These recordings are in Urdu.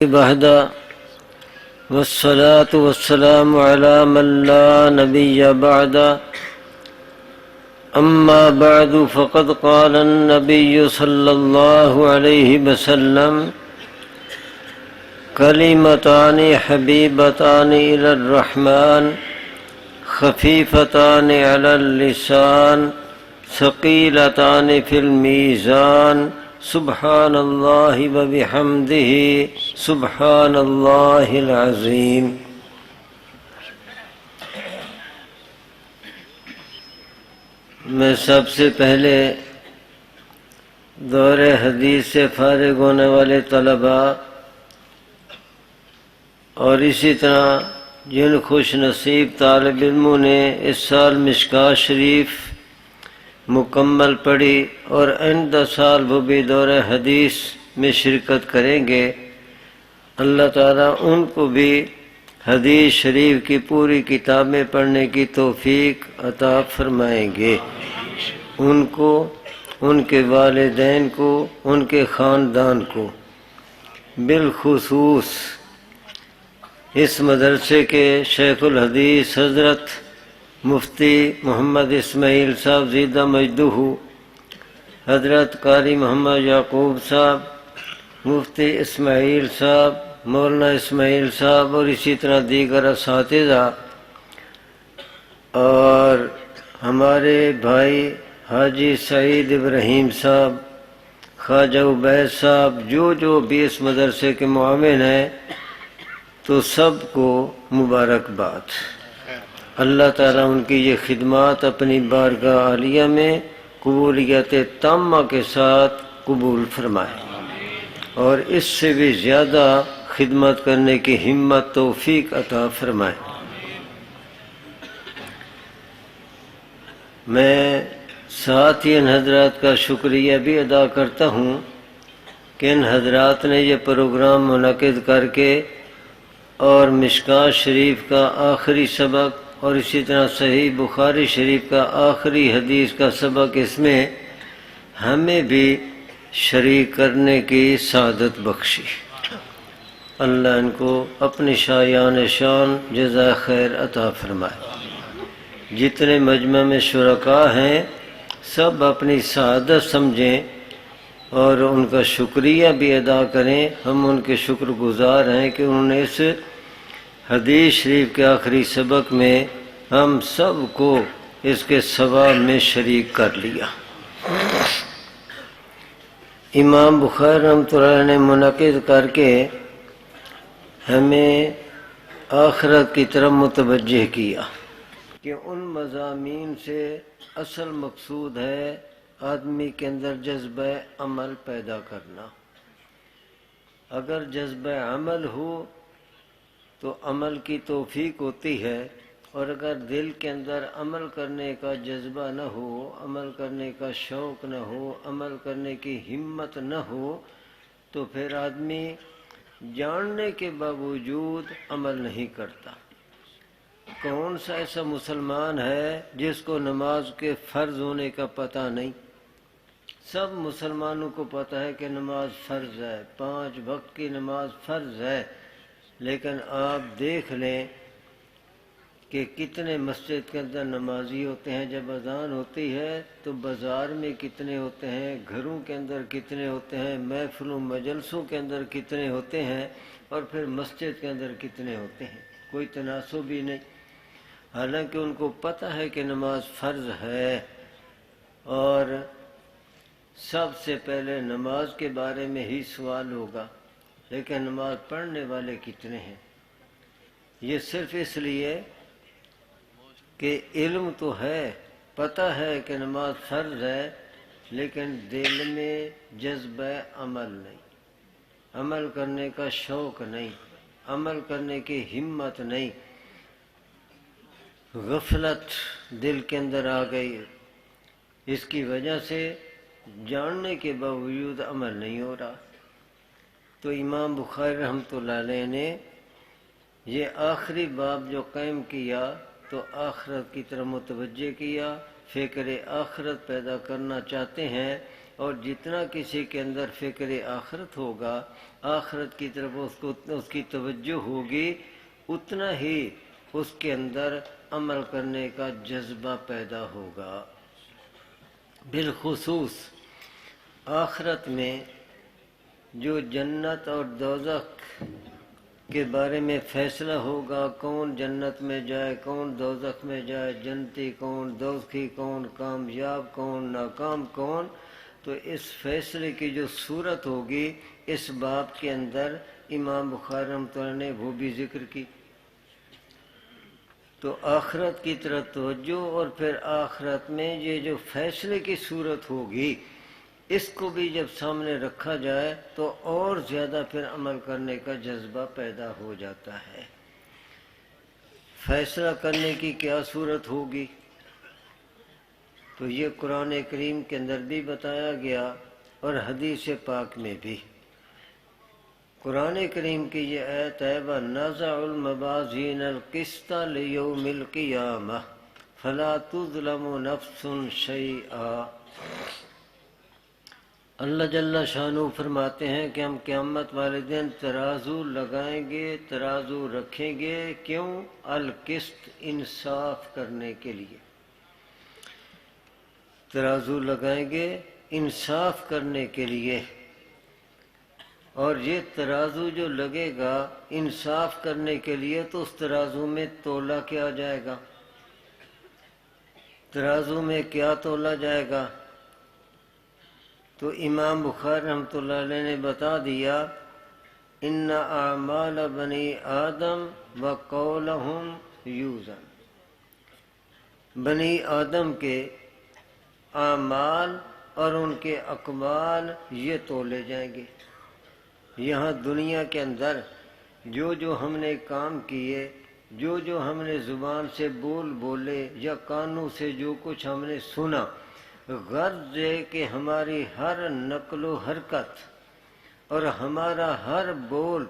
بعد والصلاة والسلام على من لا نبي بعد أما بعد فقد قال النبي صلى الله عليه وسلم كلمتان حبيبتان إلى الرحمن خفيفتان على اللسان ثقيلتان في الميزان سبحان اللہ وبحمدہ سبحان اللہ العظیم۔ میں سب سے پہلے دور حدیث سے فارغ ہونے والے طلباء اور اسی طرح جن خوش نصیب طالب علموں نے اس سال مشکوٰۃ شریف مکمل پڑھی اور آئندہ سال وہ بھی دور حدیث میں شرکت کریں گے، اللہ تعالیٰ ان کو بھی حدیث شریف کی پوری کتابیں پڑھنے کی توفیق عطا فرمائیں گے، ان کو، ان کے والدین کو، ان کے خاندان کو۔ بالخصوص اس مدرسے کے شیخ الحدیث حضرت مفتی محمد اسماعیل صاحب زیدہ مجدہ، حضرت قاری محمد یعقوب صاحب، مفتی اسماعیل صاحب، مولانا اسماعیل صاحب اور اسی طرح دیگر اساتذہ، اور ہمارے بھائی حاجی سعید ابراہیم صاحب، خواجہ عبید صاحب، جو بھی اس مدرسے کے معاون ہیں، تو سب کو مبارکباد۔ اللہ تعالیٰ ان کی یہ خدمات اپنی بارگاہ عالیہ میں قبولیت تامہ کے ساتھ قبول فرمائے اور اس سے بھی زیادہ خدمت کرنے کی ہمت توفیق عطا فرمائے۔ میں ساتھ ہی ان حضرات کا شکریہ بھی ادا کرتا ہوں کہ ان حضرات نے یہ پروگرام منعقد کر کے اور مشکوٰۃ شریف کا آخری سبق اور اسی طرح صحیح بخاری شریف کا آخری حدیث کا سبق اس میں ہمیں بھی شریک کرنے کی سعادت بخشی۔ اللہ ان کو اپنی شایان شان جزائے خیر عطا فرمائے۔ جتنے مجمع میں شرکاء ہیں سب اپنی سعادت سمجھیں اور ان کا شکریہ بھی ادا کریں۔ ہم ان کے شکر گزار ہیں کہ انہوں نے اس حدیث شریف کے آخری سبق میں ہم سب کو اس کے ثواب میں شریک کر لیا۔ امام بخاری رحمۃ اللہ نے منعقد کر کے ہمیں آخرت کی طرف متوجہ کیا کہ ان مضامین سے اصل مقصود ہے آدمی کے اندر جذبہ عمل پیدا کرنا۔ اگر جذبہ عمل ہو تو عمل کی توفیق ہوتی ہے، اور اگر دل کے اندر عمل کرنے کا جذبہ نہ ہو، عمل کرنے کا شوق نہ ہو، عمل کرنے کی ہمت نہ ہو، تو پھر آدمی جاننے کے باوجود عمل نہیں کرتا۔ کون سا ایسا مسلمان ہے جس کو نماز کے فرض ہونے کا پتہ نہیں؟ سب مسلمانوں کو پتہ ہے کہ نماز فرض ہے، 5 وقت کی نماز فرض ہے، لیکن آپ دیکھ لیں کہ کتنے مسجد کے اندر نمازی ہوتے ہیں، جب اذان ہوتی ہے تو بازار میں کتنے ہوتے ہیں، گھروں کے اندر کتنے ہوتے ہیں، محفلوں مجلسوں کے اندر کتنے ہوتے ہیں، اور پھر مسجد کے اندر کتنے ہوتے ہیں، کوئی تناسب بھی نہیں۔ حالانکہ ان کو پتہ ہے کہ نماز فرض ہے، اور سب سے پہلے نماز کے بارے میں ہی سوال ہوگا، لیکن نماز پڑھنے والے کتنے ہیں؟ یہ صرف اس لیے کہ علم تو ہے، پتہ ہے کہ نماز فرض ہے، لیکن دل میں جذبہ عمل نہیں، عمل کرنے کا شوق نہیں، عمل کرنے کی ہمت نہیں، غفلت دل کے اندر آ گئی۔ اس کی وجہ سے جاننے کے باوجود عمل نہیں ہو رہا۔ تو امام بخاری رحمۃ اللہ علیہ نے یہ آخری باب جو قائم کیا تو آخرت کی طرف متوجہ کیا، فکر آخرت پیدا کرنا چاہتے ہیں اور جتنا کسی کے اندر فکر آخرت ہوگا، آخرت کی طرف اس کی توجہ ہوگی، اتنا ہی اس کے اندر عمل کرنے کا جذبہ پیدا ہوگا۔ بالخصوص آخرت میں جو جنت اور دوزخ کے بارے میں فیصلہ ہوگا، کون جنت میں جائے، کون دوزخ میں جائے، جنتی کون، دوزخی کون، کامیاب کون، ناکام کون، تو اس فیصلے کی جو صورت ہوگی اس باب کے اندر امام بخاری رحمۃ اللہ نے وہ بھی ذکر کی۔ تو آخرت کی طرف توجہ، اور پھر آخرت میں یہ جو فیصلے کی صورت ہوگی اس کو بھی جب سامنے رکھا جائے تو اور زیادہ پھر عمل کرنے کا جذبہ پیدا ہو جاتا ہے۔ فیصلہ کرنے کی کیا صورت ہوگی؟ تو یہ قرآن کریم کے اندر بھی بتایا گیا اور حدیث پاک میں بھی۔ قرآن کریم کی یہ آیت ہے وَنَزَعُ الْمَوَازِينَ الْقِسْطَ لِيَوْمِ الْقِيَامَةِ فَلَا تُظْلَمُ نَفْسٌ شَيْئًا۔ اللہ جل شانہ فرماتے ہیں کہ ہم قیامت والے دن ترازو لگائیں گے، ترازو رکھیں گے، کیوں؟ القسط، انصاف کرنے کے لیے ترازو لگائیں گے، انصاف کرنے کے لیے۔ اور یہ ترازو جو لگے گا انصاف کرنے کے لیے تو اس ترازو میں تولا کیا جائے گا؟ ترازو میں کیا تولا جائے گا؟ تو امام بخاری رحمۃ اللہ علیہ نے بتا دیا ان اعمال بنی آدم وقولہم یوزن، بنی آدم کے اعمال اور ان کے اقوال یہ تولے جائیں گے۔ یہاں دنیا کے اندر جو ہم نے کام کیے، جو ہم نے زبان سے بولے یا کانوں سے جو کچھ ہم نے سنا، غرض ہے کہ ہماری ہر نقل و حرکت اور ہمارا ہر بول،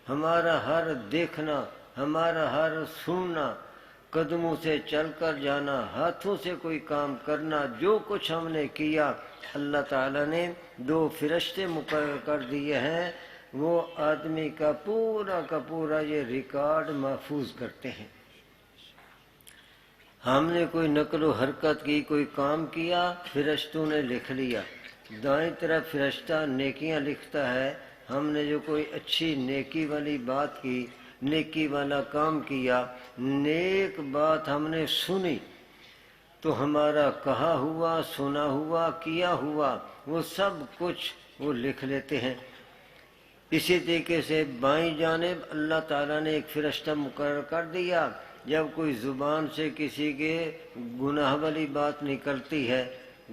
ہمارا ہر دیکھنا، ہمارا ہر سننا، قدموں سے چل کر جانا، ہاتھوں سے کوئی کام کرنا، جو کچھ ہم نے کیا اللہ تعالیٰ نے 2 فرشتے مقرر کر دیے ہیں، وہ آدمی کا پورا یہ ریکارڈ محفوظ کرتے ہیں۔ ہم نے کوئی نقل و حرکت کی، کوئی کام کیا، فرشتوں نے لکھ لیا۔ دائیں طرف فرشتہ نیکیاں لکھتا ہے، ہم نے جو کوئی اچھی نیکی والی بات کی، نیکی والا کام کیا، نیک بات ہم نے سنی، تو ہمارا کہا ہوا، سنا ہوا، کیا ہوا وہ سب کچھ وہ لکھ لیتے ہیں۔ اسی طریقے سے بائیں جانب اللہ تعالیٰ نے ایک فرشتہ مقرر کر دیا، جب کوئی زبان سے کسی کے گناہ والی بات نکلتی ہے،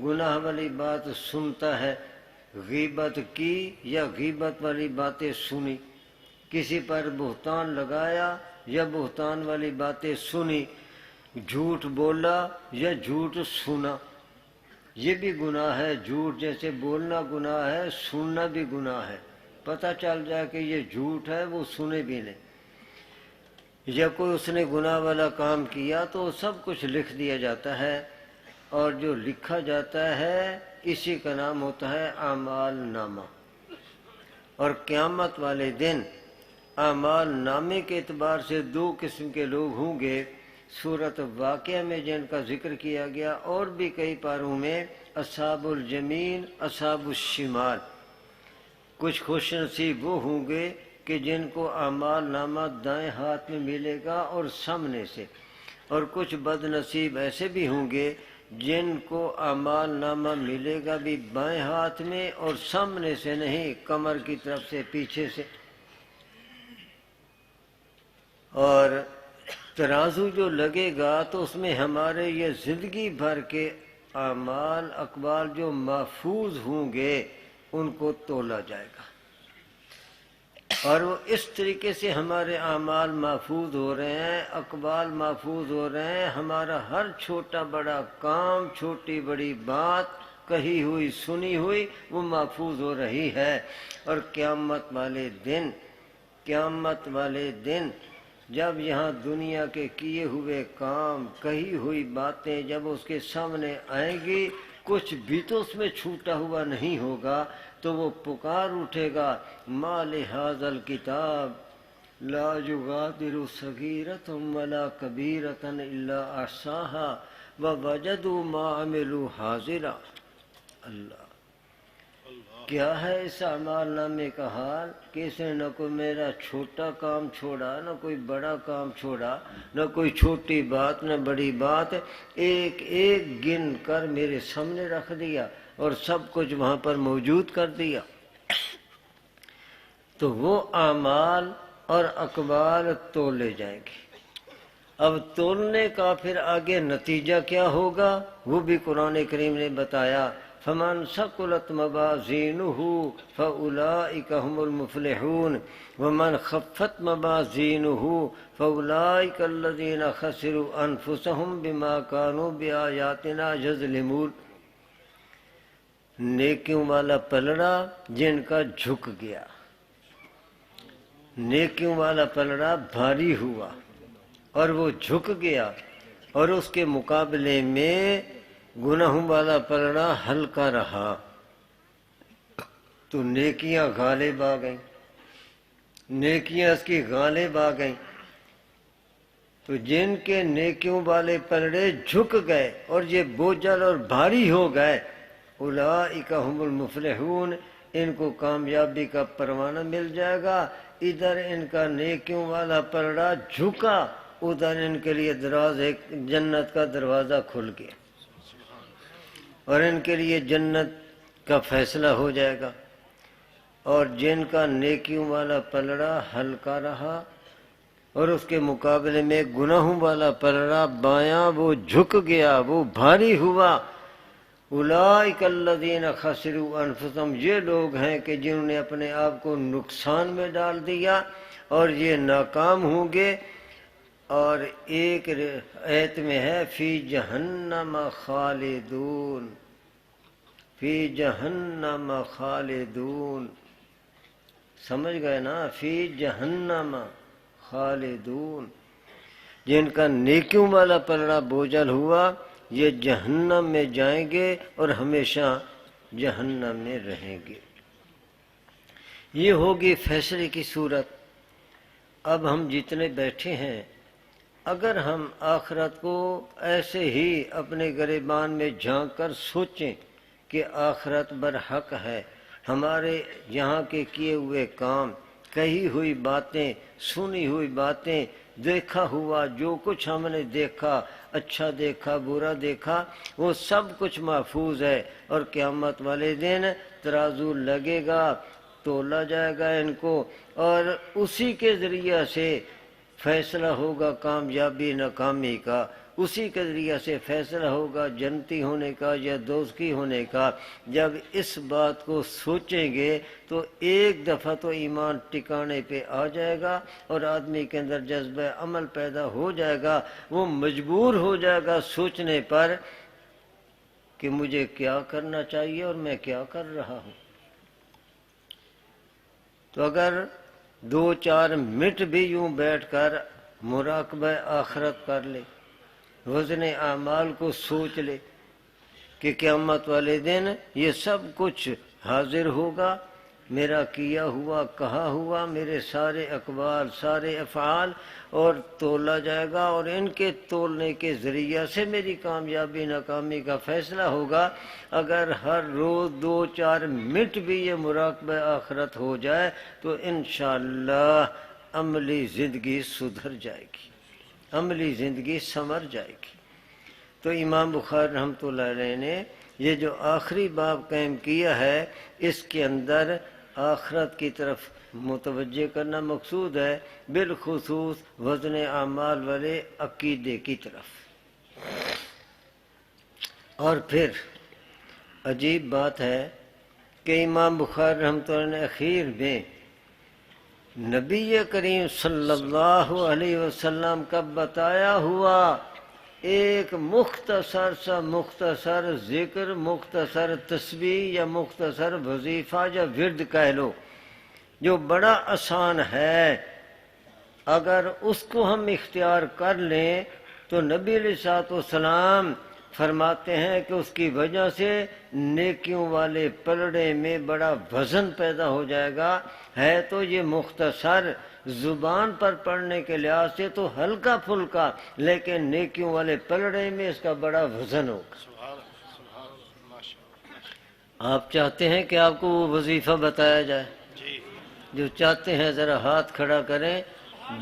گناہ والی بات سنتا ہے، غیبت کی یا غیبت والی باتیں سنی، کسی پر بہتان لگایا یا بہتان والی باتیں سنی، جھوٹ بولا یا جھوٹ سنا، یہ بھی گناہ ہے۔ جھوٹ جیسے بولنا گناہ ہے، سننا بھی گناہ ہے۔ پتہ چل جائے کہ یہ جھوٹ ہے، وہ سنے بھی نہیں، یا کوئی اس نے گناہ والا کام کیا تو سب کچھ لکھ دیا جاتا ہے، اور جو لکھا جاتا ہے اسی کا نام ہوتا ہے اعمال نامہ۔ اور قیامت والے دن اعمال نامے کے اعتبار سے 2 قسم کے لوگ ہوں گے۔ سورۃ واقعہ میں جن کا ذکر کیا گیا اور بھی کئی پاروں میں، اصحاب الیمین، اصحاب الشمال۔ کچھ خوش نصیب وہ ہوں گے کہ جن کو اعمال نامہ دائیں ہاتھ میں ملے گا اور سامنے سے، اور کچھ بد نصیب ایسے بھی ہوں گے جن کو اعمال نامہ ملے گا بھی بائیں ہاتھ میں اور سامنے سے نہیں، کمر کی طرف سے، پیچھے سے۔ اور ترازو جو لگے گا تو اس میں ہمارے یہ زندگی بھر کے اعمال، اقوال جو محفوظ ہوں گے ان کو تولا جائے گا، اور وہ اس طریقے سے ہمارے اعمال محفوظ ہو رہے ہیں، اقوال محفوظ ہو رہے ہیں، ہمارا ہر چھوٹا بڑا کام، چھوٹی بڑی بات، کہی ہوئی سنی ہوئی وہ محفوظ ہو رہی ہے۔ اور قیامت والے دن جب یہاں دنیا کے کیے ہوئے کام، کہی ہوئی باتیں جب اس کے سامنے آئیں گی، کچھ بھی تو اس میں چھوٹا ہوا نہیں ہوگا، تو وہ پکار اٹھے گا ما لہذا الکتاب لا یغادر صغیرۃ ولا کبیرۃ الا احصاها ووجدوا ما عملوا حاضرا۔ اللہ، کیا ہے اس اعمال نامے کا حال کہ اس نے نہ کوئی میرا چھوٹا کام چھوڑا، نہ کوئی بڑا کام چھوڑا، نہ کوئی چھوٹی بات نہ بڑی بات، ایک ایک گن کر میرے سامنے رکھ دیا اور سب کچھ وہاں پر موجود کر دیا۔ تو وہ اعمال اور اقوال تولے جائیں گے۔ اب تولنے کا پھر آگے نتیجہ کیا ہوگا وہ بھی قرآن کریم نے بتایا، فمن ثقلت موازینہ فاولئک هم المفلحون ومن خفت موازینہ فاولئک الذین خسروا انفسهم بما كانوا بآیاتنا یظلمون۔ نیکیوں والا پلڑا جن کا جھک گیا، نیکیوں والا پلڑا بھاری ہوا اور وہ جھک گیا، اور اس کے مقابلے میں گناہوں والا پلڑا ہلکا رہا، تو نیکیاں غالب آ گئیں، نیکیاں اس کی غالب آ گئیں۔ تو جن کے نیکیوں والے پلڑے جھک گئے اور یہ بوجھل اور بھاری ہو گئے، اولئک هم المفلحون، ان کو کامیابی کا پروانہ مل جائے گا۔ ادھر ان کا نیکیوں والا پلڑا جھکا، ادھر ان کے لیے جنت کا دروازہ کھل گیا اور ان کے لیے جنت کا فیصلہ ہو جائے گا۔ اور جن کا نیکیوں والا پلڑا ہلکا رہا اور اس کے مقابلے میں گناہوں والا پلڑا بایاں وہ جھک گیا، وہ بھاری ہوا، اولئک الذین خسروا انفسهم، یہ لوگ ہیں کہ جنہوں نے اپنے آپ کو نقصان میں ڈال دیا اور یہ ناکام ہوں گے۔ اور ایک آیت میں ہے فی جہنم خالدون، فی جہنم خالدون، سمجھ گئے نا، فی جہنم خالدون، جن کا نیکیوں والا پلڑا بوجھل ہوا یہ جہنم میں جائیں گے اور ہمیشہ جہنم میں رہیں گے۔ یہ ہوگی فیصلے کی صورت۔ اب ہم جتنے بیٹھے ہیں، اگر ہم آخرت کو ایسے ہی اپنے گریبان میں جھانک کر سوچیں کہ آخرت برحق ہے، ہمارے یہاں کے کیے ہوئے کام، کہی ہوئی باتیں، سنی ہوئی باتیں، دیکھا ہوا جو کچھ ہم نے دیکھا، اچھا دیکھا برا دیکھا، وہ سب کچھ محفوظ ہے، اور قیامت والے دن ترازو لگے گا، تولا جائے گا ان کو، اور اسی کے ذریعہ سے فیصلہ ہوگا کامیابی ناکامی کا، اسی کے ذریعہ سے فیصلہ ہوگا جنتی ہونے کا یا دوزخی ہونے کا۔ جب اس بات کو سوچیں گے تو ایک دفعہ تو ایمان ٹکانے پہ آ جائے گا اور آدمی کے اندر جذبہ عمل پیدا ہو جائے گا، وہ مجبور ہو جائے گا سوچنے پر کہ مجھے کیا کرنا چاہیے اور میں کیا کر رہا ہوں۔ تو اگر 2-4 منٹ بھی یوں بیٹھ کر مراقبہ آخرت کر لے، وزن اعمال کو سوچ لے کہ قیامت والے دن یہ سب کچھ حاضر ہوگا، میرا کیا ہوا کہا ہوا، میرے سارے اقوال سارے افعال، اور تولا جائے گا، اور ان کے تولنے کے ذریعہ سے میری کامیابی ناکامی کا فیصلہ ہوگا۔ اگر ہر روز 2-4 منٹ بھی یہ مراقبہ آخرت ہو جائے تو انشاءاللہ عملی زندگی سدھر جائے گی، عملی زندگی سنور جائے گی۔ تو امام بخاری رحمۃ اللہ علیہ نے یہ جو آخری باب قائم کیا ہے، اس کے اندر آخرت کی طرف متوجہ کرنا مقصود ہے، بالخصوص وزن اعمال والے عقیدے کی طرف۔ اور پھر عجیب بات ہے کہ امام بخاری رحمۃ اللہ نے اخیر میں نبی کریم صلی اللہ علیہ وسلم کا بتایا ہوا ایک مختصر ذکر، مختصر تسبیح یا مختصر وظیفہ یا ورد کہہ لو، جو بڑا آسان ہے، اگر اس کو ہم اختیار کر لیں تو نبی علیہ الصلوۃ والسلام فرماتے ہیں کہ اس کی وجہ سے نیکیوں والے پلڑے میں بڑا وزن پیدا ہو جائے گا. ہے تو یہ مختصر زبان پر پڑھنے کے لحاظ سے تو ہلکا پھلکا، لیکن نیکیوں والے پلڑے میں اس کا بڑا وزن ہوگا. آپ چاہتے ہیں کہ آپ کو وہ وظیفہ بتایا جائے؟ جو چاہتے ہیں ذرا ہاتھ کھڑا کریں،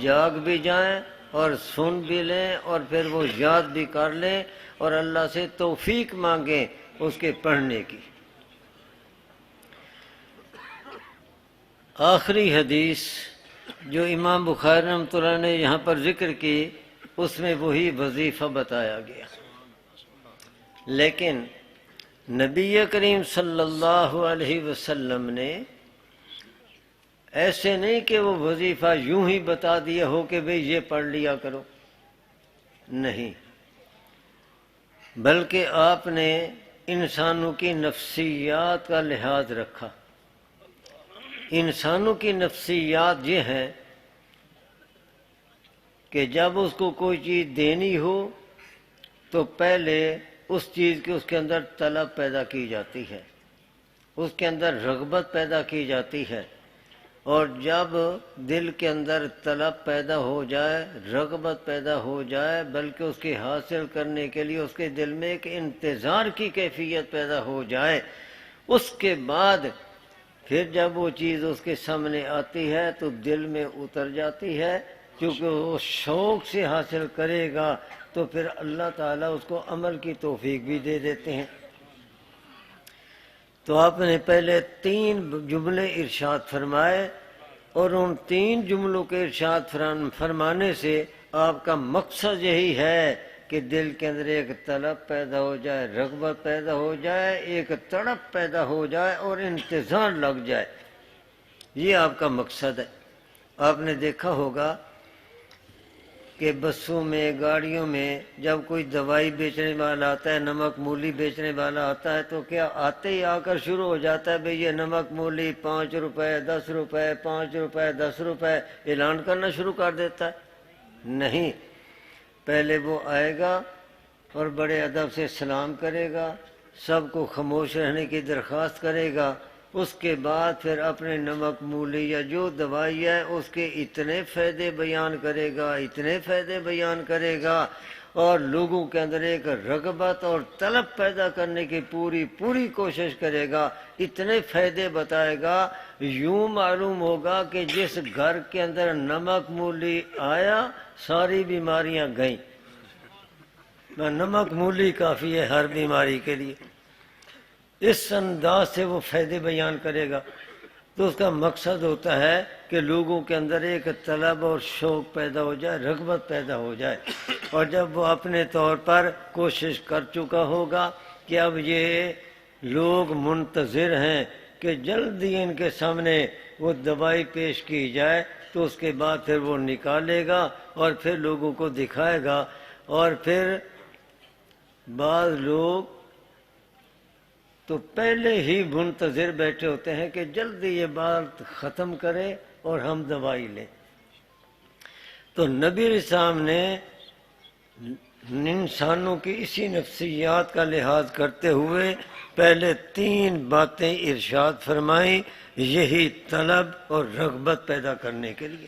جاگ بھی جائیں اور سن بھی لیں اور پھر وہ یاد بھی کر لیں اور اللہ سے توفیق مانگیں اس کے پڑھنے کی. آخری حدیث جو امام بخاری رحمۃ اللہ نے یہاں پر ذکر کی، اس میں وہی وظیفہ بتایا گیا، لیکن نبی کریم صلی اللہ علیہ وسلم نے ایسے نہیں کہ وہ وظیفہ یوں ہی بتا دیا ہو کہ بھئی یہ پڑھ لیا کرو، نہیں، بلکہ آپ نے انسانوں کی نفسیات کا لحاظ رکھا. انسانوں کی نفسیات یہ ہے کہ جب اس کو کوئی چیز دینی ہو تو پہلے اس چیز کی اس کے اندر طلب پیدا کی جاتی ہے، اس کے اندر رغبت پیدا کی جاتی ہے، اور جب دل کے اندر طلب پیدا ہو جائے، رغبت پیدا ہو جائے، بلکہ اس کی حاصل کرنے کے لیے اس کے دل میں ایک انتظار کی کیفیت پیدا ہو جائے، اس کے بعد پھر جب وہ چیز اس کے سامنے آتی ہے تو دل میں اتر جاتی ہے، کیونکہ وہ شوق سے حاصل کرے گا تو پھر اللہ تعالیٰ اس کو عمل کی توفیق بھی دے دیتے ہیں. تو آپ نے پہلے 3 جملے ارشاد فرمائے، اور ان 3 جملوں کے ارشاد فرمانے سے آپ کا مقصد یہی ہے کہ دل کے اندر ایک طلب پیدا ہو جائے، رغبت پیدا ہو جائے، ایک تڑپ پیدا ہو جائے اور انتظار لگ جائے. یہ آپ کا مقصد ہے. آپ نے دیکھا ہوگا کہ بسوں میں، گاڑیوں میں جب کوئی دوائی بیچنے والا آتا ہے، نمک مولی بیچنے والا آتا ہے، تو کیا آتے ہی آ کر شروع ہو جاتا ہے بھئی یہ نمک مولی 5 روپے 10 روپے 5 روپے 10 روپے اعلان کرنا شروع کر دیتا ہے؟ نہیں، پہلے وہ آئے گا اور بڑے ادب سے سلام کرے گا، سب کو خاموش رہنے کی درخواست کرے گا، اس کے بعد پھر اپنے نمک مولی یا جو دوائی ہے اس کے اتنے فائدے بیان کرے گا، اتنے فائدے بیان کرے گا، اور لوگوں کے اندر ایک رغبت اور طلب پیدا کرنے کی پوری کوشش کرے گا، اتنے فائدے بتائے گا، یوں معلوم ہوگا کہ جس گھر کے اندر نمک مولی آیا ساری بیماریاں گئیں. نمک مولی کافی ہے ہر بیماری کے لیے. اس انداز سے وہ فائدے بیان کرے گا. تو اس کا مقصد ہوتا ہے کہ لوگوں کے اندر ایک طلب اور شوق پیدا ہو جائے، رغبت پیدا ہو جائے، اور جب وہ اپنے طور پر کوشش کر چکا ہوگا کہ اب یہ لوگ منتظر ہیں کہ جلدی ان کے سامنے وہ دوائی پیش کی جائے، تو اس کے بعد پھر وہ نکالے گا اور پھر لوگوں کو دکھائے گا. اور پھر بعض لوگ تو پہلے ہی منتظر بیٹھے ہوتے ہیں کہ جلدی یہ بات ختم کرے اور ہم دوائی لیں. تو نبی علیہ السلام نے انسانوں کی اسی نفسیات کا لحاظ کرتے ہوئے پہلے 3 باتیں ارشاد فرمائیں، یہی طلب اور رغبت پیدا کرنے کے لیے.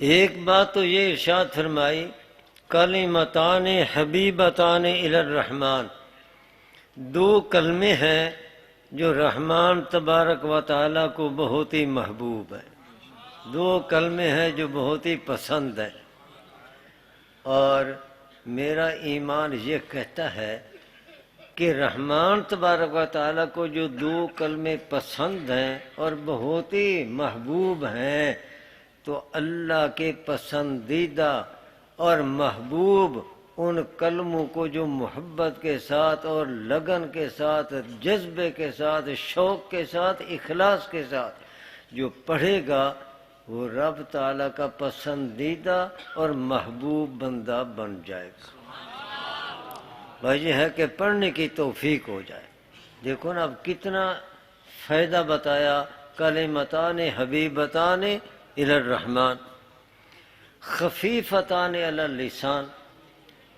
ایک بات تو یہ ارشاد فرمائی، کلمتان حبیبتان الی الرحمن، 2 کلمے ہیں جو رحمان تبارک و تعالیٰ کو بہت ہی محبوب ہیں، 2 کلمے ہیں جو بہت ہی پسند ہیں. اور میرا ایمان یہ کہتا ہے کہ رحمان تبارک و تعالیٰ کو جو 2 کلمے پسند ہیں اور بہت ہی محبوب ہیں، تو اللہ کے پسندیدہ اور محبوب ان کلموں کو جو محبت کے ساتھ اور لگن کے ساتھ، جذبے کے ساتھ، شوق کے ساتھ، اخلاص کے ساتھ جو پڑھے گا، وہ رب تعالیٰ کا پسندیدہ اور محبوب بندہ بن جائے گا. وجہ ہے کہ پڑھنے کی توفیق ہو جائے. دیکھو نا اب کتنا فائدہ بتایا، کلمتان حبیبتان الی الرحمن. خفیفتان علی اللسان،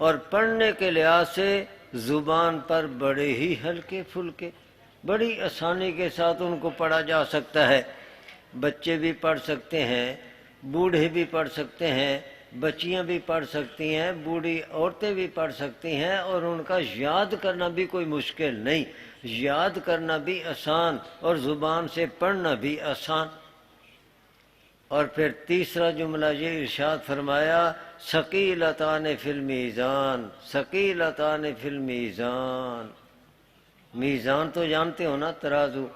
اور پڑھنے کے لحاظ سے زبان پر بڑے ہی ہلکے پھلکے، بڑی آسانی کے ساتھ ان کو پڑھا جا سکتا ہے۔ بچے بھی پڑھ سکتے ہیں، بوڑھے بھی پڑھ سکتے ہیں، بچیاں بھی پڑھ سکتی ہیں، بوڑھی عورتیں بھی پڑھ سکتی ہیں، اور ان کا یاد کرنا بھی کوئی مشکل نہیں، یاد کرنا بھی آسان اور زبان سے پڑھنا بھی آسان۔ اور پھر تیسرا جملہ یہ ارشاد فرمایا، ثقیلتان فی المیزان، ثقیلتان فی المیزان۔ میزان تو جانتے ہو نا، ترازو،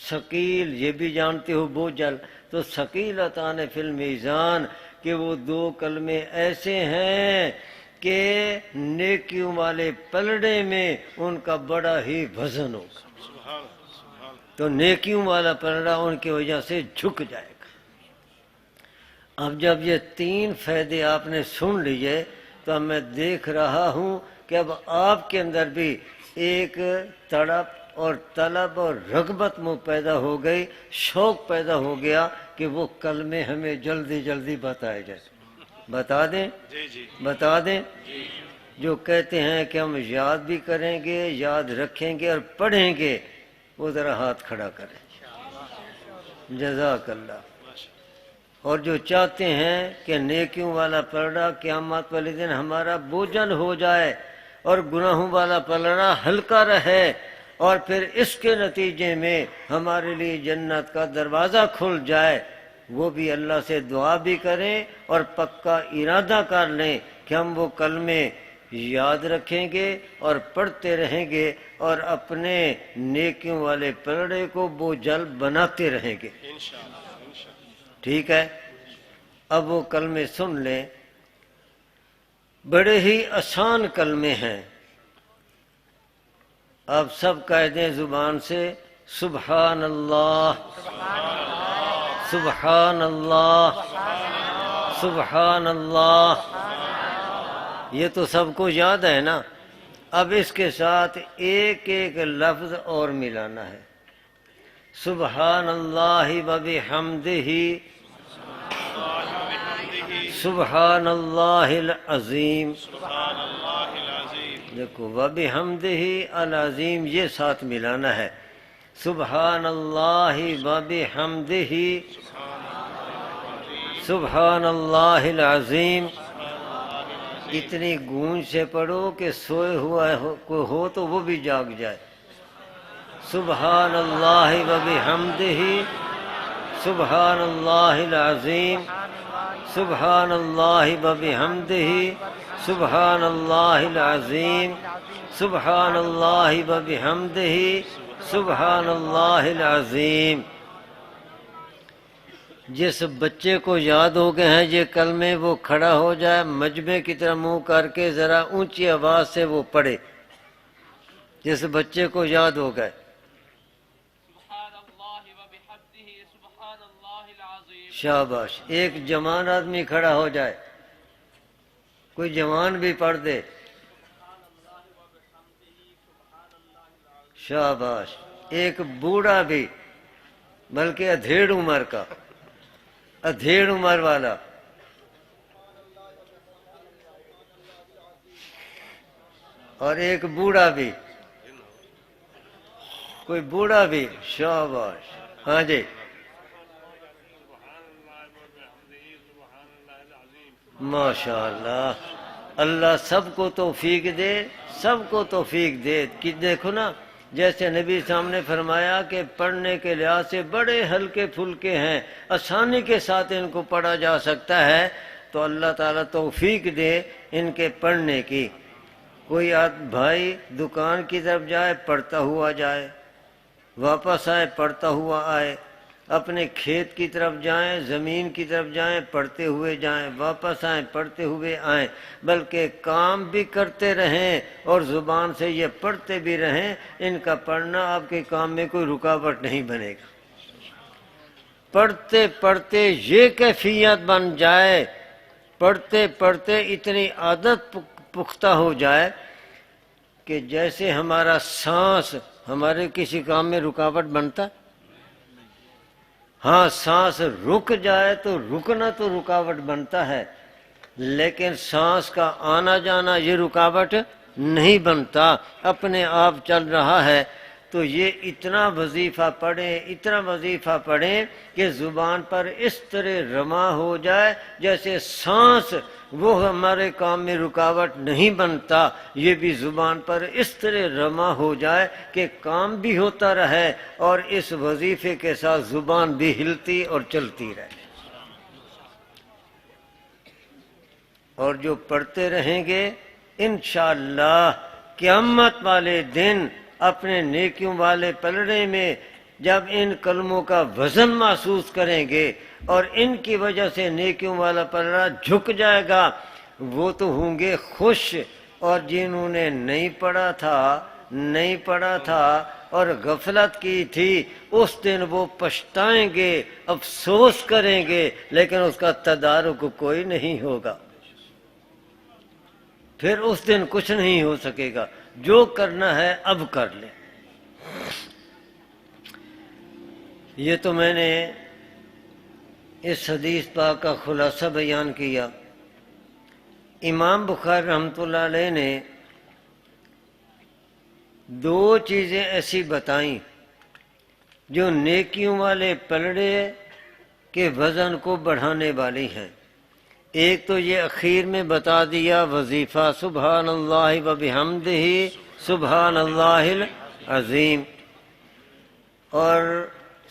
ثقیل یہ بھی جانتے ہو، بوجھل، تو ثقیلتان فی المیزان کہ وہ دو کلمے ایسے ہیں کہ نیکیوں والے پلڑے میں ان کا بڑا ہی وزن ہوگا، تو نیکیوں والا پلڑا ان کی وجہ سے جھک جائے گا۔ اب جب یہ تین فائدے آپ نے سن لیے تو اب میں دیکھ رہا ہوں کہ اب آپ کے اندر بھی ایک تڑپ اور طلب اور رغبت میں پیدا ہو گئی، شوق پیدا ہو گیا کہ وہ کلمے ہمیں جلدی جلدی بتائے جائیں۔ بتا دیں؟ بتا دیں؟ جو کہتے ہیں کہ ہم یاد بھی کریں گے، یاد رکھیں گے اور پڑھیں گے، وہ ذرا ہاتھ کھڑا کریں۔ جزاک اللہ۔ اور جو چاہتے ہیں کہ نیکیوں والا پلڑا قیامت والے دن ہمارا بوجھل ہو جائے اور گناہوں والا پلڑا ہلکا رہے، اور پھر اس کے نتیجے میں ہمارے لیے جنت کا دروازہ کھل جائے، وہ بھی اللہ سے دعا بھی کریں اور پکا ارادہ کر لیں کہ ہم وہ کلمے یاد رکھیں گے اور پڑھتے رہیں گے اور اپنے نیکیوں والے پلڑے کو بوجھل بناتے رہیں گے۔ ٹھیک ہے؟ اب وہ کلمے سن لیں، بڑے ہی آسان کلمے ہیں۔ آپ سب کہہ دیں زبان سے، سبحان اللہ، سبحان اللہ، سبحان اللہ۔ یہ تو سب کو یاد ہے نا۔ اب اس کے ساتھ ایک ایک لفظ اور ملانا ہے، سبحان اللہ و بحمدہ، سبحان اللہ العظیم۔ دیکھو وبحمدہ العظیم یہ ساتھ ملانا ہے، سبحان اللہ وبحمدہ، سبحان اللہ العظیم۔ اتنی گونج سے پڑھو کہ سوئے ہوا کوئی ہو تو وہ بھی جاگ جائے، سبحان اللہ وبحمدہ، سبحان اللہ العظیم، سبحان اللہ وبحمدہ، سبحان اللہ العظیم، سبحان اللہ وبحمدہ، سبحان اللہ العظیم۔ جس بچے کو یاد ہو گئے ہیں یہ کلمے وہ کھڑا ہو جائے، مجمع کی طرح منہ کر کے ذرا اونچی آواز سے وہ پڑھے، جس بچے کو یاد ہو گئے۔ شاباش۔ ایک جوان آدمی کھڑا ہو جائے، کوئی جوان بھی پڑھ دے، شاباش۔ ایک بوڑھا بھی، بلکہ ادھیڑ عمر کا، ادھیڑ عمر والا، اور ایک بوڑھا بھی، کوئی بوڑھا بھی، شاباش۔ ہاں جی، ماشاء اللہ۔ اللہ سب کو توفیق دے، سب کو توفیق دے کہ دیکھو نا، جیسے نبی صاحب نے فرمایا کہ پڑھنے کے لحاظ سے بڑے ہلکے پھلکے ہیں، آسانی کے ساتھ ان کو پڑھا جا سکتا ہے، تو اللہ تعالیٰ توفیق دے ان کے پڑھنے کی۔ کوئی بھائی دکان کی طرف جائے پڑھتا ہوا جائے، واپس آئے پڑھتا ہوا آئے، اپنے کھیت کی طرف جائیں، زمین کی طرف جائیں پڑھتے ہوئے جائیں، واپس آئیں پڑھتے ہوئے آئیں، بلکہ کام بھی کرتے رہیں اور زبان سے یہ پڑھتے بھی رہیں۔ ان کا پڑھنا آپ کے کام میں کوئی رکاوٹ نہیں بنے گا۔ پڑھتے پڑھتے یہ کیفیت بن جائے، پڑھتے پڑھتے اتنی عادت پختہ ہو جائے کہ جیسے ہمارا سانس ہمارے کسی کام میں رکاوٹ بنتا، ہاں سانس رک جائے تو رکنا تو رکاوٹ بنتا ہے، لیکن سانس کا آنا جانا یہ رکاوٹ نہیں بنتا، اپنے آپ چل رہا ہے۔ تو یہ اتنا وظیفہ پڑھیں کہ زبان پر اس طرح رواں ہو جائے جیسے سانس وہ ہمارے کام میں رکاوٹ نہیں بنتا، یہ بھی زبان پر اس طرح رواں ہو جائے کہ کام بھی ہوتا رہے اور اس وظیفے کے ساتھ زبان بھی ہلتی اور چلتی رہے۔ اور جو پڑھتے رہیں گے انشاءاللہ قیامت والے دن اپنے نیکیوں والے پلڑے میں جب ان کلموں کا وزن محسوس کریں گے اور ان کی وجہ سے نیکیوں والا پلڑا جھک جائے گا، وہ تو ہوں گے خوش، اور جنہوں نے نہیں پڑھا تھا اور غفلت کی تھی اس دن وہ پچھتائیں گے، افسوس کریں گے، لیکن اس کا تدارک کوئی نہیں ہوگا۔ پھر اس دن کچھ نہیں ہو سکے گا، جو کرنا ہے اب کر لیں۔ یہ تو میں نے اس حدیث پاک کا خلاصہ بیان کیا۔ امام بخاری رحمۃ اللہ علیہ نے دو چیزیں ایسی بتائیں جو نیکیوں والے پلڑے کے وزن کو بڑھانے والی ہیں۔ ایک تو یہ اخیر میں بتا دیا وظیفہ سبحان اللہ و بحمدہ سبحان اللہ العظیم، اور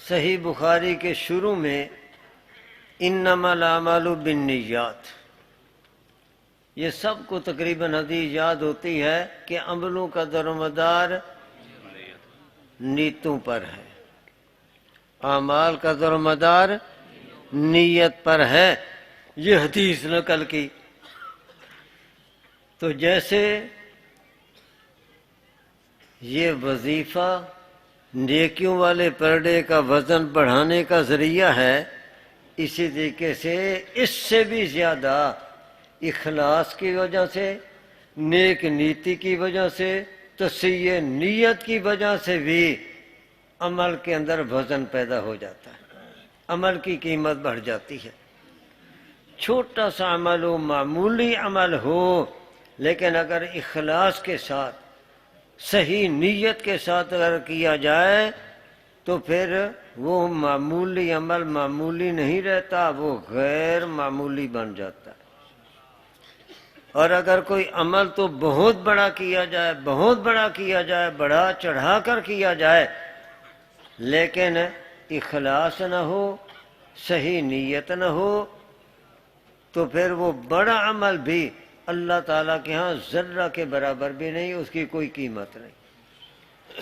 صحیح بخاری کے شروع میں انما الاعمال بالنیات، یہ سب کو تقریباً حدیث یاد ہوتی ہے کہ عملوں کا درومدار نیتوں پر ہے، اعمال کا درومدار نیت پر ہے، یہ حدیث نقل کی۔ تو جیسے یہ وظیفہ نیکیوں والے پلڑے کا وزن بڑھانے کا ذریعہ ہے، اسی طریقے سے اس سے بھی زیادہ اخلاص کی وجہ سے، نیک نیتی کی وجہ سے، تصحیح نیت کی وجہ سے بھی عمل کے اندر وزن پیدا ہو جاتا ہے، عمل کی قیمت بڑھ جاتی ہے۔ چھوٹا سا عمل ہو، معمولی عمل ہو، لیکن اگر اخلاص کے ساتھ، صحیح نیت کے ساتھ اگر کیا جائے تو پھر وہ معمولی عمل معمولی نہیں رہتا، وہ غیر معمولی بن جاتا ہے۔ اور اگر کوئی عمل تو بہت بڑا کیا جائے، بڑا چڑھا کر کیا جائے، لیکن اخلاص نہ ہو، صحیح نیت نہ ہو، تو پھر وہ بڑا عمل بھی اللہ تعالیٰ کے ہاں ذرہ کے برابر بھی نہیں، اس کی کوئی قیمت نہیں۔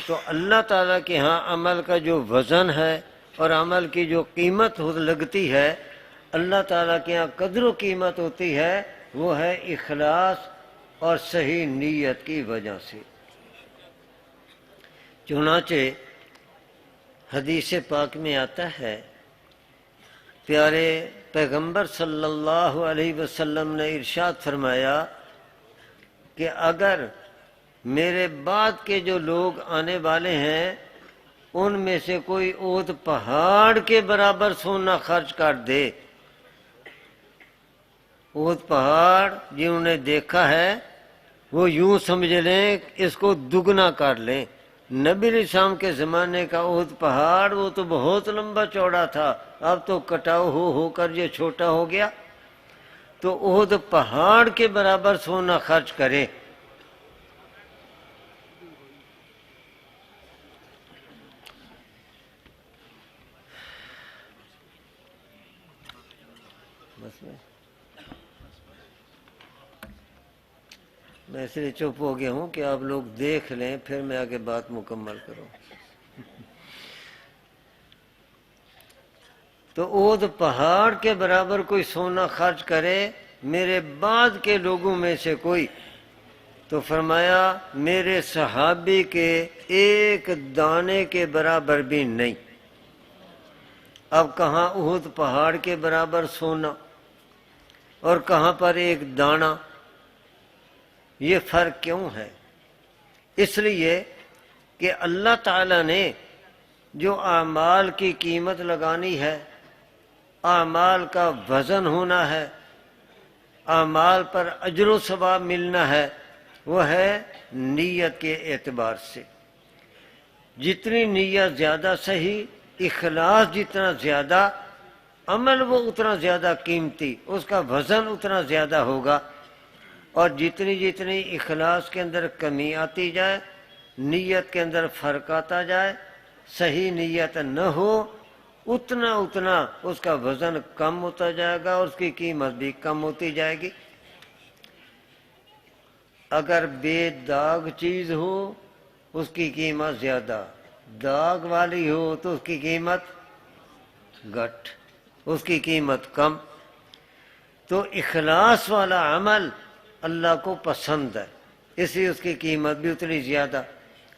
تو اللہ تعالیٰ کے ہاں عمل کا جو وزن ہے اور عمل کی جو قیمت لگتی ہے، اللہ تعالیٰ کے ہاں قدر و قیمت ہوتی ہے، وہ ہے اخلاص اور صحیح نیت کی وجہ سے۔ چنانچہ حدیث پاک میں آتا ہے، پیارے پیغمبر صلی اللہ علیہ وسلم نے ارشاد فرمایا کہ اگر میرے بعد کے جو لوگ آنے والے ہیں ان میں سے کوئی اونٹ پہاڑ کے برابر سونا خرچ کر دے، اونٹ پہاڑ جنہوں نے دیکھا ہے وہ یوں سمجھ لیں اس کو دگنا کر لیں۔ نبی علیہ السلام کے زمانے کا اونٹ پہاڑ وہ تو بہت لمبا چوڑا تھا، اب تو کٹاؤ ہو کر یہ چھوٹا ہو گیا۔ تو اونٹ پہاڑ کے برابر سونا خرچ کرے۔ میں اس لیے چپ ہو گیا ہوں کہ آپ لوگ دیکھ لیں، پھر میں آگے بات مکمل کروں۔ تو اونٹ پہاڑ کے برابر کوئی سونا خرچ کرے میرے بعد کے لوگوں میں سے کوئی، تو فرمایا میرے صحابی کے ایک دانے کے برابر بھی نہیں۔ اب کہاں اونٹ پہاڑ کے برابر سونا اور کہاں پر ایک دانہ؟ یہ فرق کیوں ہے؟ اس لیے کہ اللہ تعالی نے جو اعمال کی قیمت لگانی ہے، اعمال کا وزن ہونا ہے، اعمال پر اجر و ثواب ملنا ہے وہ ہے نیت کے اعتبار سے۔ جتنی نیت زیادہ صحیح، اخلاص جتنا زیادہ، عمل وہ اتنا زیادہ قیمتی، اس کا وزن اتنا زیادہ ہوگا۔ اور جتنی جتنی اخلاص کے اندر کمی آتی جائے، نیت کے اندر فرق آتا جائے، صحیح نیت نہ ہو، اتنا اتنا اس کا وزن کم ہوتا جائے گا اور اس کی قیمت بھی کم ہوتی جائے گی۔ اگر بے داغ چیز ہو اس کی قیمت زیادہ، داغ والی ہو تو اس کی قیمت گھٹ، اس کی قیمت کم۔ تو اخلاص والا عمل اللہ کو پسند ہے، اس لیے اس کی قیمت بھی اتنی زیادہ،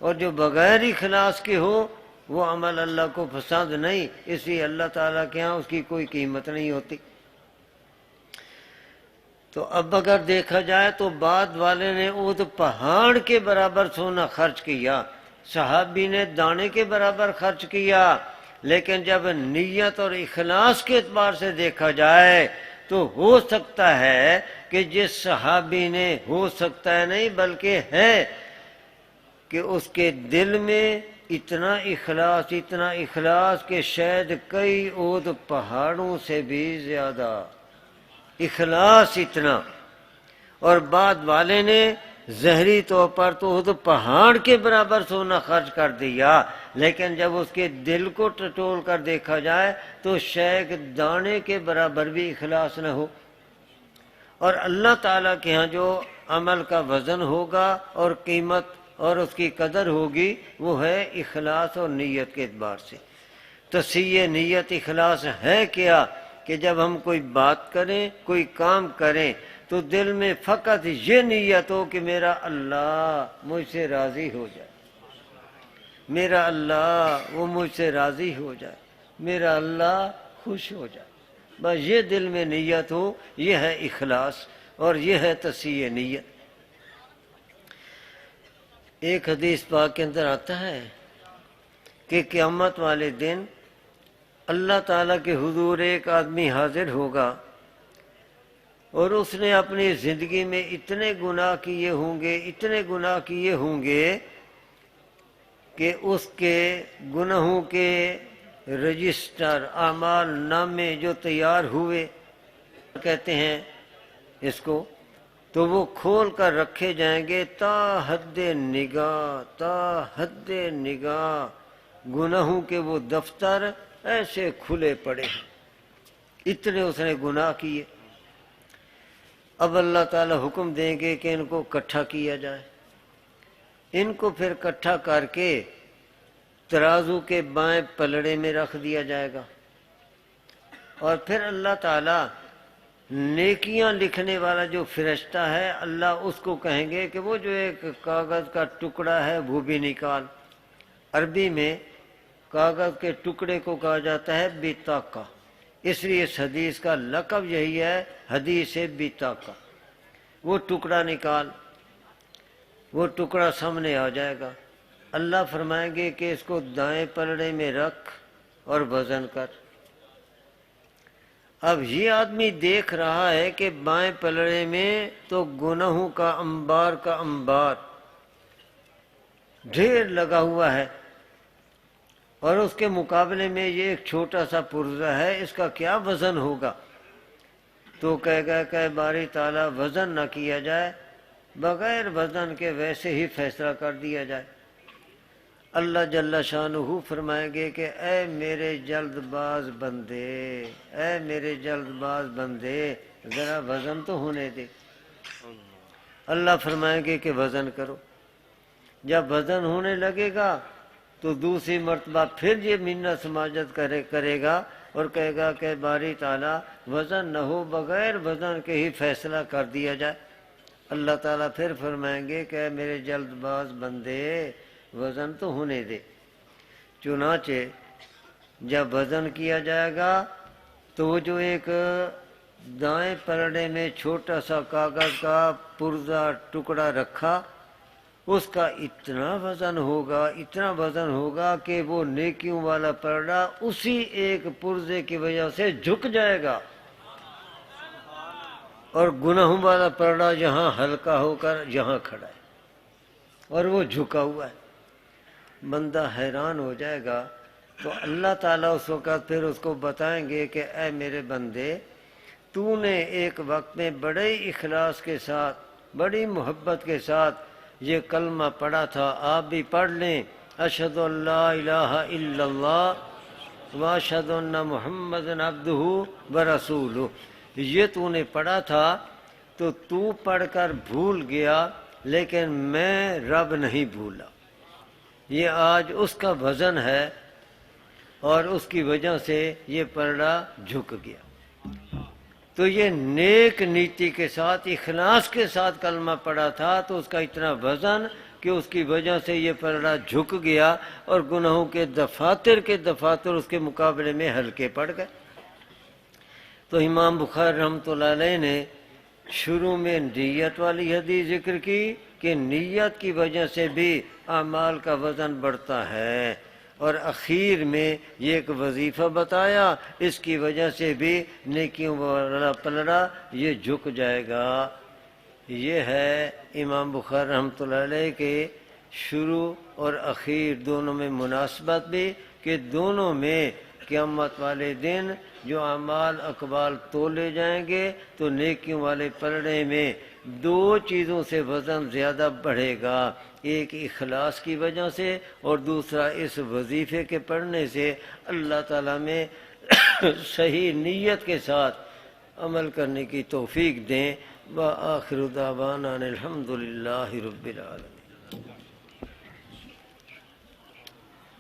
اور جو بغیر اخلاص کے ہو وہ عمل اللہ کو پسند نہیں، اس لیے اللہ تعالیٰ کے ہاں اس کی کوئی قیمت نہیں ہوتی۔ تو اب اگر دیکھا جائے تو بعد والے نے اود پہاڑ کے برابر سونا خرچ کیا، صحابی نے دانے کے برابر خرچ کیا، لیکن جب نیت اور اخلاص کے اعتبار سے دیکھا جائے تو ہو سکتا ہے کہ جس صحابی نے، ہو سکتا ہے نہیں بلکہ ہے کہ اس کے دل میں اتنا اخلاص کہ شاید کئی اود پہاڑوں سے بھی زیادہ اخلاص اتنا، اور بعد والے نے ظاہری طور پر تو پہاڑ کے برابر سونا خرچ کر دیا، لیکن جب اس کے دل کو ٹٹول کر دیکھا جائے تو شاید دانے کے برابر بھی اخلاص نہ ہو۔ اور اللہ تعالیٰ کے ہاں جو عمل کا وزن ہوگا اور قیمت اور اس کی قدر ہوگی وہ ہے اخلاص اور نیت کے اعتبار سے۔ تصحیح نیت اخلاص ہے کیا کہ جب ہم کوئی بات کریں، کوئی کام کریں تو دل میں فقط یہ نیت ہو کہ میرا اللہ مجھ سے راضی ہو جائے، میرا اللہ وہ مجھ سے راضی ہو جائے، میرا اللہ خوش ہو جائے، بس یہ دل میں نیت ہو، یہ ہے اخلاص اور یہ ہے تصحیح نیت۔ ایک حدیث پاک کے اندر آتا ہے کہ قیامت والے دن اللہ تعالیٰ کے حضور ایک آدمی حاضر ہوگا اور اس نے اپنی زندگی میں اتنے گناہ کیے ہوں گے کہ اس کے گناہوں کے رجسٹر، اعمال نامے جو تیار ہوئے کہتے ہیں اس کو، تو وہ کھول کر رکھے جائیں گے تا حد نگاہ، گناہوں کے وہ دفتر ایسے کھلے پڑے ہیں، اتنے اس نے گناہ کیے۔ اب اللہ تعالیٰ حکم دیں گے کہ ان کو اکٹھا کیا جائے، ان کو پھر اکٹھا کر کے ترازو کے بائیں پلڑے میں رکھ دیا جائے گا، اور پھر اللہ تعالیٰ نیکیاں لکھنے والا جو فرشتہ ہے اللہ اس کو کہیں گے کہ وہ جو ایک کاغذ کا ٹکڑا ہے وہ بھی نکال۔ عربی میں کاغذ کے ٹکڑے کو کہا جاتا ہے بطاقہ، اس لیے اس حدیث کا لقب یہی ہے حدیث بطاقہ۔ وہ ٹکڑا نکال، وہ ٹکڑا سامنے آ جائے گا، اللہ فرمائیں گے کہ اس کو دائیں پلڑے میں رکھ اور وزن کر۔ اب یہ آدمی دیکھ رہا ہے کہ بائیں پلڑے میں تو گناہوں کا انبار ڈھیر لگا ہوا ہے، اور اس کے مقابلے میں یہ ایک چھوٹا سا پرزہ ہے، اس کا کیا وزن ہوگا؟ تو کہے گا کہ باری تعالیٰ وزن نہ کیا جائے، بغیر وزن کے ویسے ہی فیصلہ کر دیا جائے۔ اللہ جل شانہ فرمائیں گے کہ اے میرے جلد باز بندے ذرا وزن تو ہونے دے۔ اللہ فرمائیں گے کہ وزن کرو۔ جب وزن ہونے لگے گا تو دوسری مرتبہ پھر یہ منت سماجت کرے گا اور کہے گا کہ باری تعالیٰ وزن نہ ہو، بغیر وزن کے ہی فیصلہ کر دیا جائے۔ اللہ تعالیٰ پھر فرمائیں گے کہ میرے جلد باز بندے وزن تو ہونے دے۔ چنانچہ جب وزن کیا جائے گا تو وہ جو ایک دائیں پلڑے میں چھوٹا سا کاغذ کا پرزہ ٹکڑا رکھا، اس کا اتنا وزن ہوگا کہ وہ نیکیوں والا پلڑا اسی ایک پرزے کی وجہ سے جھک جائے گا، اور گناہوں والا پلڑا جہاں ہلکا ہو کر یہاں کھڑا ہے اور وہ جھکا ہوا ہے، بندہ حیران ہو جائے گا۔ تو اللہ تعالیٰ اس وقت پھر اس کو بتائیں گے کہ اے میرے بندے، تو نے ایک وقت میں بڑے اخلاص کے ساتھ، بڑی محبت کے ساتھ یہ کلمہ پڑھا تھا۔ آپ بھی پڑھ لیں، اشہد ان لا الہ الا اللہ واشہد ان محمد عبدہ ورسولہ، یہ تو نے پڑھا تھا تو تو پڑھ کر بھول گیا، لیکن میں رب نہیں بھولا۔ یہ آج اس کا وزن ہے اور اس کی وجہ سے یہ پلڑا جھک گیا۔ تو یہ نیک نیتی کے ساتھ، اخلاص کے ساتھ کلمہ پڑھا تھا تو اس کا اتنا وزن کہ اس کی وجہ سے یہ پلڑا جھک گیا اور گناہوں کے دفاتر اس کے مقابلے میں ہلکے پڑ گئے۔ تو امام بخاری رحمۃ اللہ علیہ نے شروع میں نیت والی حدیث ذکر کی کہ نیت کی وجہ سے بھی اعمال کا وزن بڑھتا ہے، اور اخیر میں یہ ایک وظیفہ بتایا، اس کی وجہ سے بھی نیکیوں والا پلڑا یہ جھک جائے گا۔ یہ ہے امام بخاری رحمۃ اللہ علیہ کے شروع اور اخیر دونوں میں مناسبت بھی، کہ دونوں میں قیامت والے دن جو اعمال اقوال تولے جائیں گے تو نیکیوں والے پلڑے میں دو چیزوں سے وزن زیادہ بڑھے گا، ایک اخلاص کی وجہ سے اور دوسرا اس وظیفے کے پڑھنے سے۔ اللہ تعالیٰ میں صحیح نیت کے ساتھ عمل کرنے کی توفیق دیں۔ وآخر دعوانا الحمد للہ رب العالمین۔